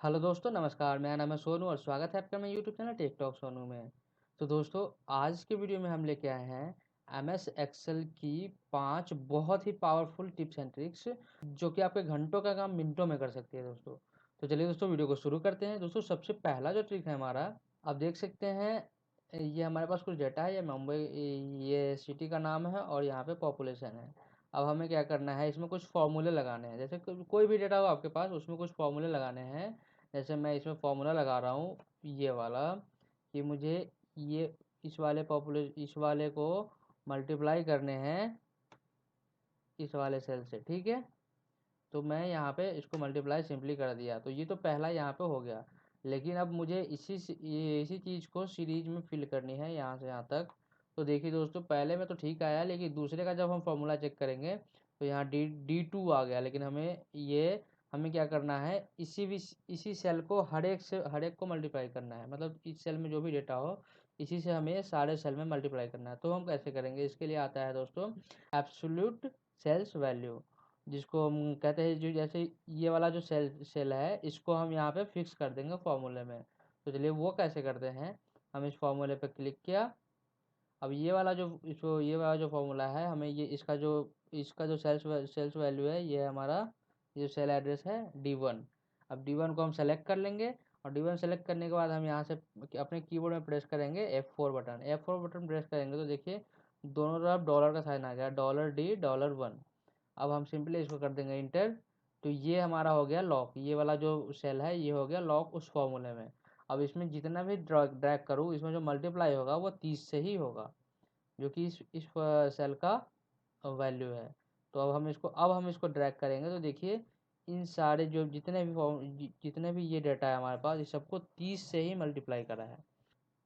Hello दोस्तों, नमस्कार। मेरा नाम है सोनू और स्वागत है आपका मेरे YouTube channel tech talk Sonu में। तो दोस्तों, आज के वीडियो में हम लेके आए हैं एमएस एक्सेल की 5 बहुत ही पावरफुल टिप्स एंड ट्रिक्स जो कि आपके घंटों का काम मिनटों में कर सकती है दोस्तों। तो चलिए दोस्तों, वीडियो को शुरू करते हैं। दोस्तों, सबसे पहला जो ट्रिक है हमारा, आप देख सकते हैं, ये हमारे पास कुछ डेटा है। ये मुंबई, ये सिटी का नाम है और यहाँ पे पॉपुलेशन है। अब हमें क्या करना है, इसमें कुछ फॉर्मूले लगाने हैं। जैसे कोई भी डेटा हो आपके पास, उसमें कुछ फॉर्मूले लगाने हैं। जैसे मैं इसमें फॉर्मूला लगा रहा हूँ ये वाला, कि मुझे ये इस वाले को मल्टीप्लाई करने हैं इस वाले सेल से, ठीक है। तो मैं यहाँ पे इसको मल्टीप्लाई सिंपली कर दिया, तो ये तो पहला यहाँ पे हो गया। लेकिन अब मुझे इसी चीज़ को सीरीज में फिल करनी है यहाँ से यहाँ तक। तो देखिए दोस्तों, पहले में तो ठीक आया, लेकिन दूसरे का जब हम फॉर्मूला चेक करेंगे तो यहाँ D2 आ गया। लेकिन हमें क्या करना है, इसी सेल को हर एक को मल्टीप्लाई करना है। मतलब इस सेल में जो भी डेटा हो, इसी से हमें सारे सेल में मल्टीप्लाई करना है। तो हम कैसे करेंगे, इसके लिए आता है दोस्तों एब्सोल्यूट सेल्स वैल्यू, जिसको हम कहते हैं, जो जैसे ये वाला जो सेल है, इसको हम यहाँ पे फिक्स कर देंगे फॉर्मूले में। तो चलिए वो कैसे करते हैं। हम इस फॉर्मूले पे क्लिक किया। अब ये वाला जो फॉर्मूला है, हमें ये इसका जो सेल्स वैल्यू है, ये हमारा ये सेल एड्रेस है D1। अब D1 को हम सेलेक्ट कर लेंगे, और D1 सेलेक्ट करने के बाद हम यहाँ से अपने कीबोर्ड में प्रेस करेंगे F4 बटन प्रेस करेंगे तो देखिए दोनों तरफ डॉलर का साइन आ गया, $D $1। अब हम सिंपली इसको कर देंगे इंटर। तो ये हमारा हो गया लॉक, ये वाला जो सेल है ये हो गया लॉक उस फॉर्मूले में। अब इसमें जितना भी ड्रैग करूँ, इसमें जो मल्टीप्लाई होगा वो 30 से ही होगा, जो कि इस सेल का वैल्यू है। तो अब हम इसको ड्रैग करेंगे तो देखिए इन सारे जो जितने भी ये डाटा है हमारे पास, इस सबको 30 से ही मल्टीप्लाई करा है।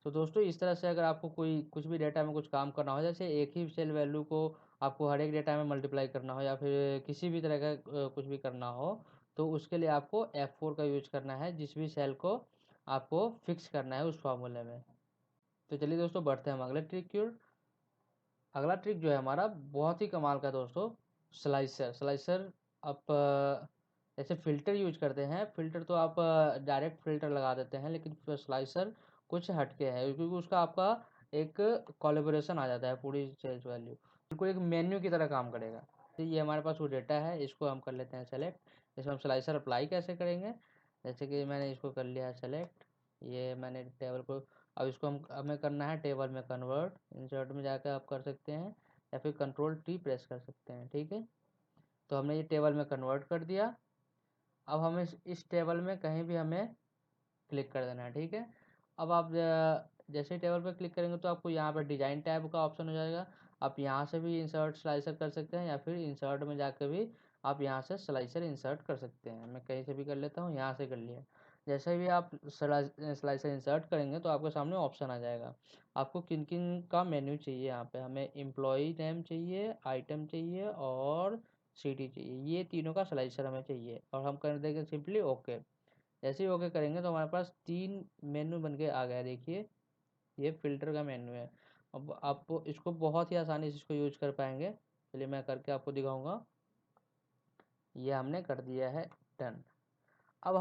तो दोस्तों, इस तरह से अगर आपको कोई कुछ भी डेटा में कुछ काम करना हो, जैसे एक ही सेल वैल्यू को आपको हर एक डेटा में मल्टीप्लाई करना हो, या फिर किसी भी तरह का कुछ भी करना हो, तो उसके लिए आपको F4 का यूज करना है, जिस भी सेल को आपको फिक्स करना है उस फॉर्मूले में। तो चलिए दोस्तों, बढ़ते हैं हम अगले ट्रिक की ओर। अगला ट्रिक जो है हमारा बहुत ही कमाल का दोस्तों, स्लाइसर। आप जैसे फ़िल्टर यूज करते हैं, फ़िल्टर तो आप डायरेक्ट फ़िल्टर लगा देते हैं, लेकिन स्लाइसर कुछ हटके है, क्योंकि उसका आपका एक कोलैबोरेशन आ जाता है पूरी सेल्स वैल्यू, बिल्कुल एक मेन्यू की तरह काम करेगा। तो ये हमारे पास वो डेटा है, इसको हम कर लेते हैं सेलेक्ट। इसमें हम स्लाइसर अप्लाई कैसे करेंगे, जैसे कि मैंने इसको कर लिया है सेलेक्ट, ये मैंने टेबल को। अब इसको हमें करना है टेबल में कन्वर्ट। इंसर्ट में जाकर आप कर सकते हैं, या फिर कंट्रोल T प्रेस कर सकते हैं, ठीक है। तो हमने ये टेबल में कन्वर्ट कर दिया। अब हमें इस टेबल में कहीं भी हमें क्लिक कर देना है, ठीक है। अब आप जैसे ही टेबल पर क्लिक करेंगे तो आपको यहाँ पर डिजाइन टैब का ऑप्शन हो जाएगा। आप यहाँ से भी इंसर्ट स्लाइसर कर सकते हैं, या फिर इंसर्ट में जाकर भी आप यहाँ से स्लाइसर इंसर्ट कर सकते हैं। मैं कहीं से भी कर लेता हूँ, यहाँ से कर लिया। जैसे भी आप स्लाइसर इंसर्ट करेंगे तो आपके सामने ऑप्शन आ जाएगा, आपको किन किन का मेन्यू चाहिए। यहाँ पे हमें एम्प्लॉई नेम चाहिए, आइटम चाहिए और सिटी चाहिए, ये तीनों का स्लाइसर हमें चाहिए। और हम कर देंगे सिंपली ओके। जैसे ही ओके करेंगे तो हमारे पास 3 मेन्यू बन के आ गया। देखिए ये फ़िल्टर का मेन्यू है। अब आप इसको बहुत ही आसानी से इसको यूज कर पाएंगे। चलिए मैं करके आपको दिखाऊंगा। ये हमने कर दिया है डन। अब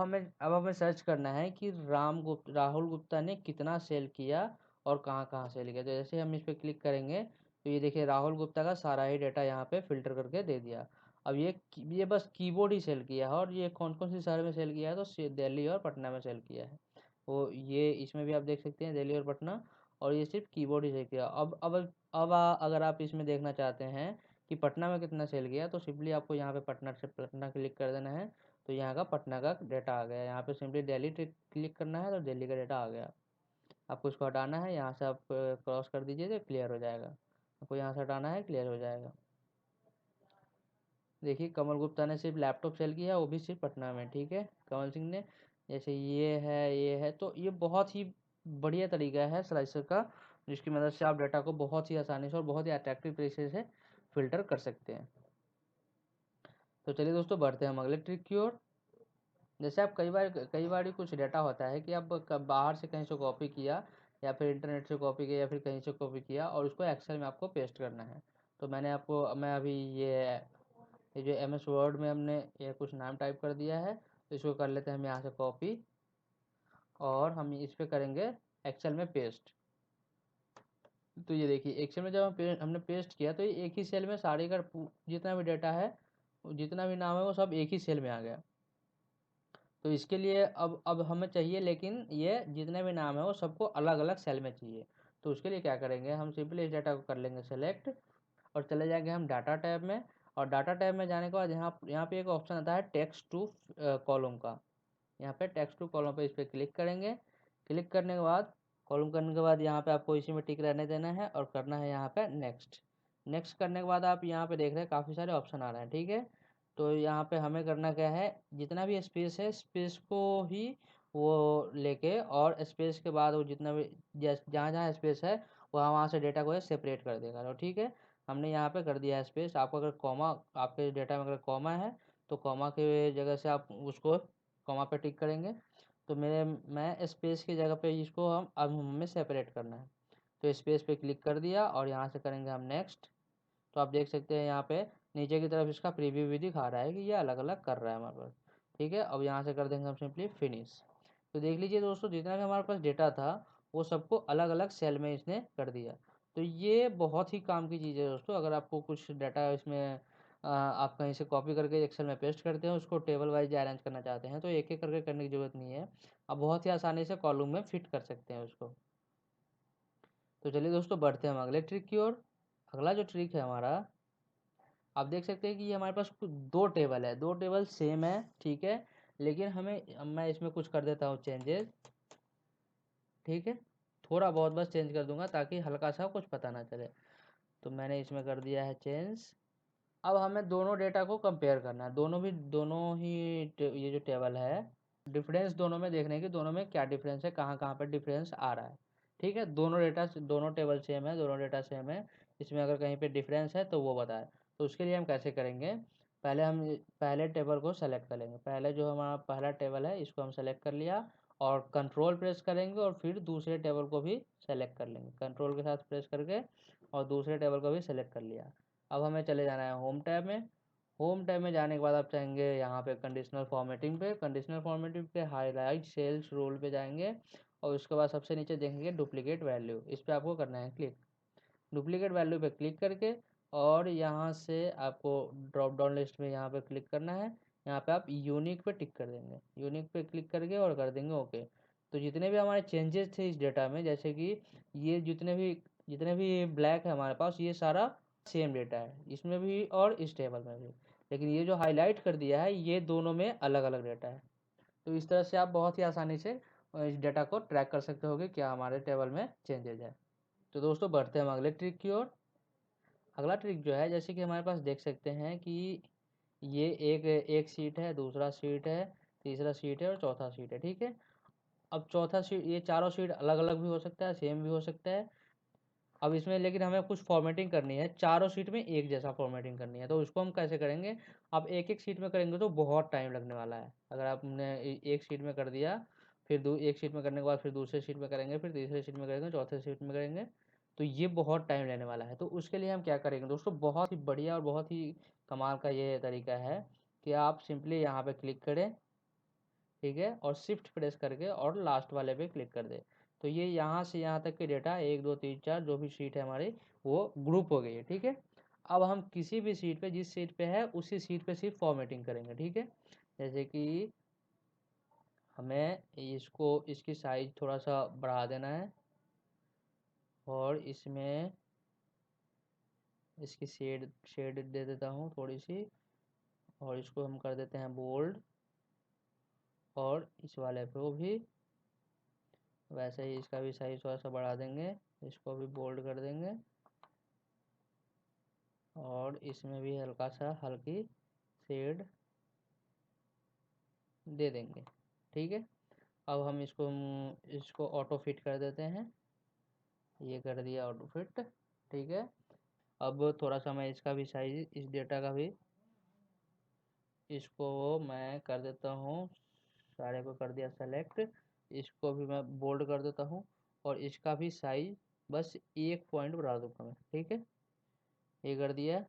हमें सर्च करना है कि राहुल गुप्ता ने कितना सेल किया और कहाँ कहाँ सेल किया। तो जैसे हम इस पर क्लिक करेंगे तो ये देखिए राहुल गुप्ता का सारा ही डेटा यहाँ पे फिल्टर करके दे दिया। अब ये बस कीबोर्ड ही सेल किया है, और ये कौन कौन सी शहर में सेल किया है, तो दिल्ली और पटना में सेल किया है। वो ये इसमें भी आप देख सकते हैं दिल्ली और पटना, और ये सिर्फ कीबोर्ड ही सेल किया। अगर आप इसमें देखना चाहते हैं कि पटना में कितना सेल किया, तो सिंपली आपको यहाँ पे पटना क्लिक कर देना है। तो यहाँ का पटना का डेटा आ गया। यहाँ पे सिंपली दिल्ली क्लिक करना है तो दिल्ली का डेटा आ गया। आपको इसको हटाना है, यहाँ से आप क्रॉस कर दीजिए तो क्लियर हो जाएगा। आपको यहाँ से हटाना है, क्लियर हो जाएगा। देखिए कमल गुप्ता ने सिर्फ लैपटॉप सेल किया, वो भी सिर्फ पटना में, ठीक है। कमल सिंह ने, जैसे ये है तो ये बहुत ही बढ़िया तरीका है स्लाइसर का, जिसकी मदद से आप डाटा को बहुत ही आसानी से और बहुत ही अट्रैक्टिव तरीके से फिल्टर कर सकते हैं। तो चलिए दोस्तों, बढ़ते हैं हम अगले ट्रिक की ओर। जैसे आप कई बार ही कुछ डाटा होता है कि आप बाहर से कहीं से कॉपी किया, या फिर इंटरनेट से कॉपी किया, या फिर कहीं से कॉपी किया, और उसको एक्सेल में आपको पेस्ट करना है। तो मैं अभी ये जो MS वर्ड में हमने ये कुछ नाम टाइप कर दिया है, इसको कर लेते हैं हम यहाँ से कॉपी, और हम इस पर करेंगे एक्सेल में पेस्ट। तो ये देखिए एक्सेल में जब हमने पेस्ट किया तो ये एक ही सेल में सारे का जितना भी डाटा है, जितना भी नाम है, वो सब एक ही सेल में आ गया। तो इसके लिए अब हमें चाहिए, लेकिन ये जितने भी नाम है वो सबको अलग अलग सेल में चाहिए। तो उसके लिए क्या करेंगे, हम सिंपली इस डाटा को कर लेंगे सेलेक्ट, और चले जाएंगे हम डाटा टैब में। और डाटा टैब में जाने के बाद यहाँ पे एक ऑप्शन आता है टेक्स्ट टू कॉलम का। यहाँ पे टेक्स्ट टू कॉलम पे इस पर क्लिक करेंगे। क्लिक करने के बाद, कॉलम करने के बाद यहाँ पे आपको इसी में टिक रहने देना है और करना है यहाँ पे नेक्स्ट। नेक्स्ट करने के बाद आप यहाँ पे देख रहे हैं काफ़ी सारे ऑप्शन आ रहे हैं, ठीक है। तो यहाँ पे हमें करना क्या है, जितना भी स्पेस है स्पेस को ही वो लेके, और स्पेस के बाद वो जितना भी जहाँ जहाँ स्पेस है वहाँ वहाँ से डेटा को सेपरेट कर देगा। तो ठीक है, हमने यहाँ पे कर दिया है स्पेस। आपको अगर कॉमा, आपके डेटा में अगर कॉमा है तो कॉमा के जगह से आप उसको कॉमा पे टिक करेंगे। तो मैं स्पेस की जगह पे इसको अब हमें सेपरेट करना है। तो स्पेस पे क्लिक कर दिया और यहाँ से करेंगे हम नेक्स्ट। तो आप देख सकते हैं यहाँ पे नीचे की तरफ इसका प्रीव्यू भी दिखा रहा है कि ये अलग अलग कर रहा है हमारे पास। ठीक है, अब यहाँ से कर देंगे हम सिंपली फिनिश। तो देख लीजिए दोस्तों, जितना भी हमारे पास डेटा था वो सबको अलग अलग सेल में इसने कर दिया। तो ये बहुत ही काम की चीज़ है दोस्तों। अगर आपको कुछ डाटा इसमें आप कहीं से कॉपी करके एक्सेल में पेस्ट करते हैं, उसको टेबल वाइज अरेंज करना चाहते हैं, तो एक एक करके करने की ज़रूरत नहीं है, आप बहुत ही आसानी से कॉलम में फिट कर सकते हैं उसको। तो चलिए दोस्तों, बढ़ते हैं हम अगले ट्रिक की ओर। अगला जो ट्रिक है हमारा, आप देख सकते हैं कि ये हमारे पास दो टेबल है, दो टेबल सेम है, ठीक है, लेकिन मैं इसमें कुछ कर देता हूँ चेंजेस। ठीक है, थोड़ा बहुत बस चेंज कर दूंगा ताकि हल्का सा कुछ पता ना चले। तो मैंने इसमें कर दिया है चेंज। अब हमें दोनों डेटा को कंपेयर करना है, दोनों ही ये जो टेबल है, डिफरेंस दोनों में देखने की, दोनों में क्या डिफरेंस है, कहाँ कहाँ पर डिफरेंस आ रहा है। ठीक है, दोनों टेबल सेम है, दोनों डेटा सेम है, इसमें अगर कहीं पे डिफरेंस है तो वो बताए। तो उसके लिए हम कैसे करेंगे, पहले टेबल को सेलेक्ट करेंगे। पहले जो हमारा पहला टेबल है इसको हम सेलेक्ट कर लिया, और कंट्रोल प्रेस करेंगे, और फिर दूसरे टेबल को भी सेलेक्ट कर लेंगे, कंट्रोल के साथ प्रेस करके, और दूसरे टेबल को भी सेलेक्ट कर लिया। अब हमें चले जाना है होम टैब में। होम टैब में जाने के बाद आप चाहेंगे यहाँ पे कंडीशनल फॉर्मेटिंग पे, कंडीशनल फॉर्मेटिंग पे हाईलाइट सेल्स रूल पे जाएंगे, और उसके बाद सबसे नीचे देखेंगे डुप्लीकेट वैल्यू, इस पर आपको करना है क्लिक। डुप्लीकेट वैल्यू पे क्लिक करके, और यहाँ से आपको ड्रॉप डाउन लिस्ट में यहाँ पे क्लिक करना है। यहाँ पे आप यूनिक पे टिक कर देंगे, यूनिक पे क्लिक करके और कर देंगे ओके। तो जितने भी हमारे चेंजेस थे इस डेटा में, जैसे कि ये जितने भी ब्लैक है हमारे पास, ये सारा सेम डेटा है इसमें भी और इस टेबल में भी, लेकिन ये जो हाईलाइट कर दिया है ये दोनों में अलग अलग डेटा है। तो इस तरह से आप बहुत ही आसानी से इस डेटा को ट्रैक कर सकते हो कि क्या हमारे टेबल में चेंजेज है। तो दोस्तों, बढ़ते हैं हम अगले ट्रिक की ओर। अगला ट्रिक जो है, जैसे कि हमारे पास देख सकते हैं कि ये एक एक सीट है, दूसरा सीट है, तीसरा सीट है और चौथा सीट है, ठीक है। अब चौथा सीट, ये चारों सीट अलग अलग भी हो सकता है, सेम भी हो सकता है। अब इसमें लेकिन हमें कुछ फॉर्मेटिंग करनी है, चारों सीट में एक जैसा फॉर्मेटिंग करनी है। तो उसको हम कैसे करेंगे, अब एक एक सीट में करेंगे तो बहुत टाइम लगने वाला है। अगर आपने एक सीट में कर दिया, फिर एक सीट में करने के बाद फिर दूसरे सीट में करेंगे, फिर तीसरे सीट में करेंगे, चौथे सीट में करेंगे, तो ये बहुत टाइम लेने वाला है। तो उसके लिए हम क्या करेंगे दोस्तों, बहुत ही बढ़िया और बहुत ही कमाल का ये तरीका है कि आप सिंपली यहाँ पे क्लिक करें, ठीक है, और शिफ्ट प्रेस करके और लास्ट वाले पे क्लिक कर दे। तो ये यहाँ से यहाँ तक के डेटा 1 2 3 4 जो भी सीट है हमारी, वो ग्रुप हो गई है, ठीक है। अब हम किसी भी सीट पे, जिस सीट पे है उसी सीट पे सिर्फ फॉर्मेटिंग करेंगे, ठीक है। जैसे कि हमें इसकी साइज थोड़ा सा बढ़ा देना है, और इसमें इसकी शेड शेड दे देता हूँ थोड़ी सी, और इसको हम कर देते हैं बोल्ड, और इस वाले पे भी वैसे ही इसका भी साइज थोड़ा सा बढ़ा देंगे, इसको भी बोल्ड कर देंगे, और इसमें भी हल्का सा हल्की शेड दे देंगे, ठीक है। अब हम इसको ऑटो फिट कर देते हैं, ये कर दिया ऑटो फिट, ठीक है। अब थोड़ा सा मैं इसका भी साइज, इस डेटा का भी, इसको मैं कर देता हूँ, सारे को कर दिया सेलेक्ट, इसको भी मैं बोल्ड कर देता हूँ, और इसका भी साइज बस 1 पॉइंट बढ़ा दूंगा मैं, ठीक है, ये कर दिया।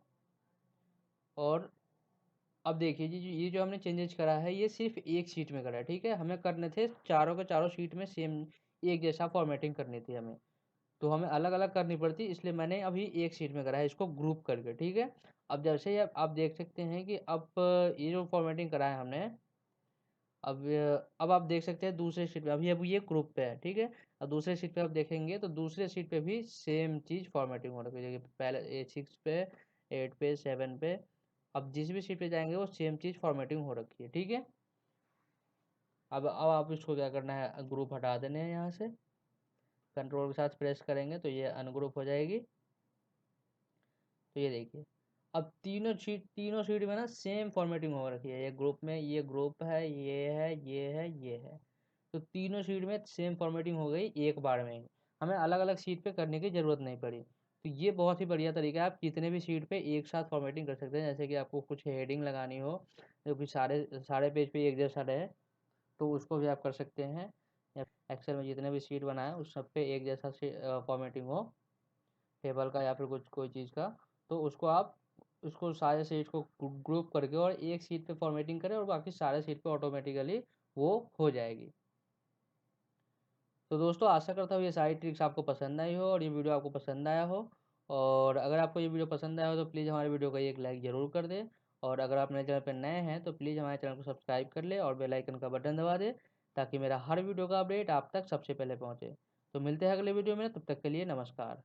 और अब देखिए जी, ये जो हमने चेंजेस करा है ये सिर्फ एक शीट में करा है, ठीक है। हमें करने थे चारों के चारों शीट में सेम एक जैसा फॉर्मेटिंग करनी थी हमें, तो हमें अलग अलग करनी पड़ती, इसलिए मैंने अभी एक शीट में करा है इसको ग्रुप करके, ठीक है। अब जैसे ही आप देख सकते हैं कि अब ये जो फॉर्मेटिंग करा है हमने, अब आप देख सकते हैं दूसरे शीट पे, अब ये ग्रुप पे है, ठीक है। अब दूसरे शीट पे आप देखेंगे तो दूसरे शीट पे भी सेम चीज़ फॉर्मेटिंग हो रखी है, पहले 6 पे, 8 पे, 7 पे, अब जिस भी शीट पे जाएंगे वो सेम चीज़ फॉर्मेटिंग हो रखी है, ठीक है। अब आप इसको क्या करना है, ग्रुप हटा देने हैं यहाँ से, कंट्रोल के साथ प्रेस करेंगे तो ये अनग्रुप हो जाएगी। तो ये देखिए, अब तीनों शीट में ना सेम फॉर्मेटिंग हो रखी है, ये ग्रुप में, ये ग्रुप है, ये है, ये है, ये है, तो तीनों शीट में सेम फॉर्मेटिंग हो गई एक बार में ही, हमें अलग अलग शीट पे करने की ज़रूरत नहीं पड़ी। तो ये बहुत ही बढ़िया तरीका है, आप कितने भी शीट पे एक साथ फॉर्मेटिंग कर सकते हैं। जैसे कि आपको कुछ हेडिंग लगानी हो जो कि सारे सारे पेज पे एक जैसा रहे, तो उसको भी आप कर सकते हैं। या एक्सेल में जितने भी शीट बनाए उस सब पे एक जैसा फॉर्मेटिंग हो, टेबल का या फिर कुछ कोई चीज़ का, तो उसको आप उसको सारे शीट को ग्रुप करके और एक शीट पे फॉर्मेटिंग करें और बाकी सारे शीट पे ऑटोमेटिकली वो हो जाएगी। तो दोस्तों आशा करता हूँ ये सारी ट्रिक्स आपको पसंद आई हो और ये वीडियो आपको पसंद आया हो। और अगर आपको ये वीडियो पसंद आया हो तो प्लीज़ हमारे वीडियो को एक लाइक ज़रूर कर दें। और अगर आप मेरे चैनल पर नए हैं तो प्लीज़ हमारे चैनल को सब्सक्राइब कर लें और बेल आइकन का बटन दबा दें, ताकि मेरा हर वीडियो का अपडेट आप तक सबसे पहले पहुँचे। तो मिलते हैं अगले वीडियो में, तब तक के लिए नमस्कार।